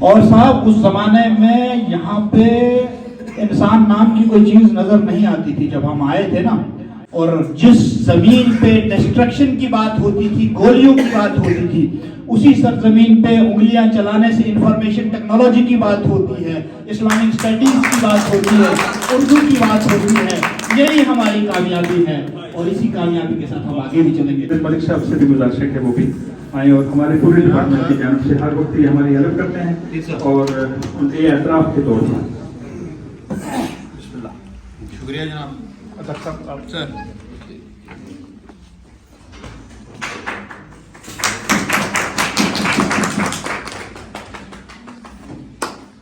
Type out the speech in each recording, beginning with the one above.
اور صاحب اس زمانے میں یہاں پہ انسان نام کی کوئی چیز نظر نہیں آتی تھی جب ہم آئے تھے نا. اور جس زمین پہ ڈسٹرکشن کی بات ہوتی تھی, گولیوں کی بات ہوتی تھی, اسی سرزمین پہ انگلیاں چلانے سے انفارمیشن ٹیکنالوجی کی بات ہوتی ہے, اسلامک اسٹڈیز کی بات ہوتی ہے, اردو کی بات ہوتی ہے. یہی ہماری کامیابی ہے اور اسی کامیابی کے ساتھ ہم آگے بھی چلیں گے. ملک صاحب سے بھی گزارش ہے کہ وہ بھی آئیں اور ہمارے پورے ڈپارٹمنٹ کی جانب سے ہر وقت یہ ہماری ہیلپ کرتے ہیں اور ان کے اعتراف کے طور پر. شکریہ جناب. سر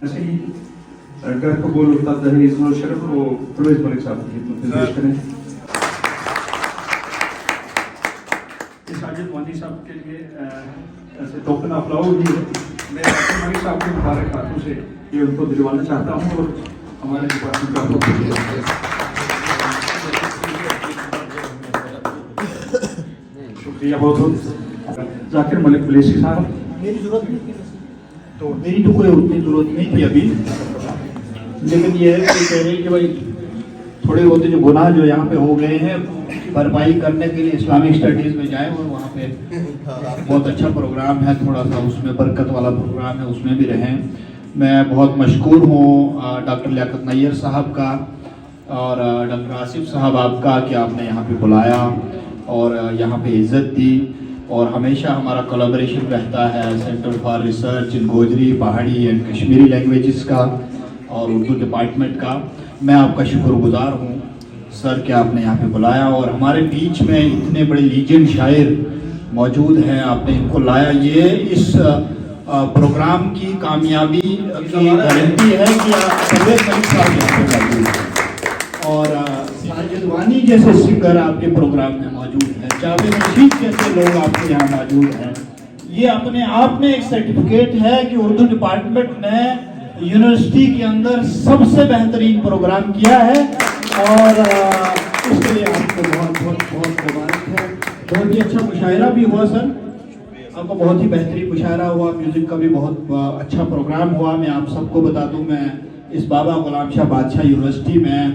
ایسے ہی گر قبول استاد دہیز و شرف کو پرویز ملک صاحب کی خدمت میں پیش کریں. ساجد وانی صاحب کے لیے ایسے ٹوکن آف لو بھی میں ملک صاحب کے مبارک ہاتھوں سے یہ ان کو دلوانا چاہتا ہوں اور ہمارے ڈپارٹمنٹ کا شکریہ بہت بہت. ذاکر ملک بلیسی صاحب. میری ضرورت نہیں تھی تو میری تو کوئی اتنی ضرورت نہیں تھی ابھی, لیکن یہ ہے کہ کہہ رہے کہ بھائی تھوڑے بہت جو گناہ جو یہاں پہ ہو گئے ہیں بھرپائی کرنے کے لیے اسلامک اسٹڈیز میں جائیں اور وہاں پہ بہت اچھا پروگرام ہے, تھوڑا سا اس میں برکت والا پروگرام ہے, اس میں بھی رہیں. میں بہت مشکور ہوں ڈاکٹر لیاقت نیر صاحب کا اور ڈاکٹر آصف صاحب آپ کا کہ آپ نے یہاں پہ بلایا اور یہاں پہ عزت دی. اور ہمیشہ ہمارا کولیبریشن رہتا ہے centre for research in Gojri پہاڑی اینڈ کشمیری لینگویجز کا اور اردو ڈپارٹمنٹ کا. میں آپ کا شکر گزار ہوں سر کہ آپ نے یہاں پہ بلایا اور ہمارے بیچ میں اتنے بڑے لیجنڈ شاعر موجود ہیں, آپ نے ان کو لایا. یہ اس پروگرام کی کامیابی کی گارنٹی ہے کہ پرویز ملک صاحب یہاں پہ موجود ہیں اور ساجد وانی جیسے سنگر آپ کے پروگرام میں موجود ہیں, جاوید رشید جیسے لوگ آپ کے یہاں موجود ہیں. یہ اپنے آپ میں ایک سرٹیفکیٹ ہے کہ اردو ڈپارٹمنٹ نے یونیورسٹی کے اندر سب سے بہترین پروگرام کیا ہے اور اس کے لیے آپ کو بہت بہت بہت مبارک ہے. بہت ہی اچھا مشاعرہ بھی ہوا سر, آپ کو بہت ہی بہترین مشاعرہ ہوا, میوزک کا بھی بہت اچھا پروگرام ہوا. میں آپ سب کو بتا دوں میں اس بابا غلام شاہ بادشاہ یونیورسٹی میں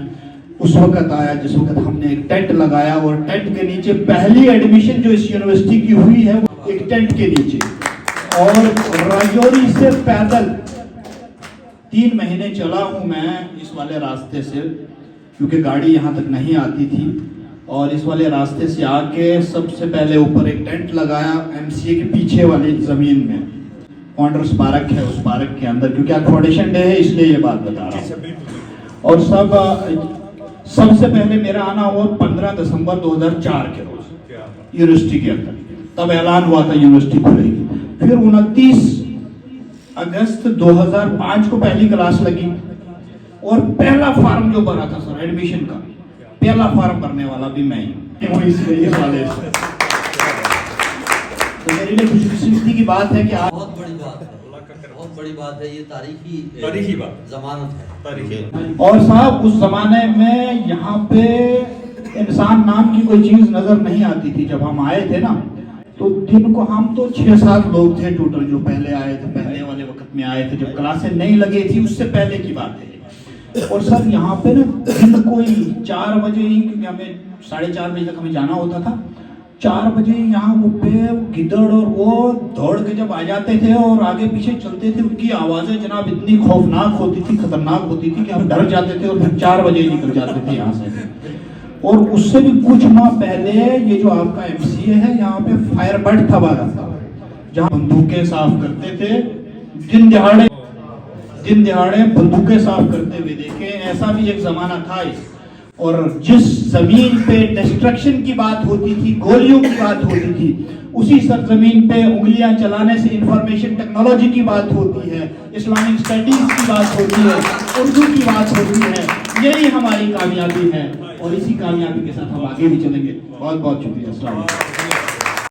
اس وقت آیا جس وقت ہم نے ایک ٹینٹ لگایا اور ٹینٹ کے نیچے پہلی ایڈمیشن جو اس یونیورسٹی کی ہوئی ہے وہ ایک ٹینٹ کے نیچے, اور راجوری سے پیدل 3 مہینے چلا ہوں میں اس والے راستے سے کیونکہ گاڑی یہاں تک نہیں آتی تھی, اور اس والے راستے سے آ کے سب سے پہلے اوپر ایک ٹینٹ لگایا ایم سی اے کے پیچھے والی زمین میں, فاؤنڈرز پارک ہے اس پارک کے اندر, کیونکہ آج فاؤنڈیشن ڈے ہے اس لیے یہ بات بتا رہا ہوں. اور سب سے پہلے میرا آنا ہوا 15 دسمبر 2004 کے روز یونیورسٹی کے اندر, تب اعلان ہوا تھا یونیورسٹی کھلے گی. پھر 29 اگست 2005 کو پہلی کلاس لگی اور پہلا فارم جو بھرا تھا سر ایڈمیشن کا, پہلا فارم بھرنے والا بھی میں ہوں. اس لیے والے تو میرے لیے خوش قسمتی کی بات ہے کہ آپ بہت بڑی بات ہے, بہت بڑی بات ہے, یہ تاریخی بات ضمانت ہے. اور صاحب اس زمانے میں یہاں پہ انسان نام کی کوئی چیز نظر نہیں آتی تھی جب ہم آئے تھے نا, تو دن کو ہم تو 6-7 لوگ تھے ٹوٹل جو پہلے آئے تھے, پہلے والے وقت میں آئے تھے جب کلاسیں نہیں لگی تھی, اس سے پہلے کی بات ہے. اور سر یہاں پہ نا دن کوئی 4 بجے ہی, کیونکہ ہمیں 4:30 بجے تک ہمیں جانا ہوتا تھا, 4 بجے یہاں وہ گدڑ اور وہ دوڑ کے جب آ جاتے تھے اور آگے پیچھے چلتے تھے, ان کی آوازیں جناب اتنی خوفناک ہوتی تھی, خطرناک ہوتی تھی کہ ہم ڈر جاتے تھے اور پھر 4 بجے ہی نکل جاتے تھے یہاں سے. اور اس سے بھی کچھ ماہ پہلے یہ جو آپ کا ایم سی اے ہے یہاں پہ فائر بٹ تھا بارا تھا, جہاں بندوقیں صاف کرتے تھے, دن دہاڑے بندوقیں صاف کرتے ہوئے دیکھے. ایسا بھی ایک زمانہ تھا. اور جس زمین پہ ڈسٹرکشن کی بات ہوتی تھی, گولیوں کی بات ہوتی تھی, اسی سرزمین پہ انگلیاں چلانے سے انفارمیشن ٹیکنالوجی کی بات ہوتی ہے, اسلامک اسٹڈیز کی بات ہوتی ہے, اردو کی بات ہوتی ہے. یہی ہماری کامیابی ہے اور اسی کامیابی کے ساتھ ہم آگے بھی چلیں گے. بہت بہت شکریہ. السلام علیکم.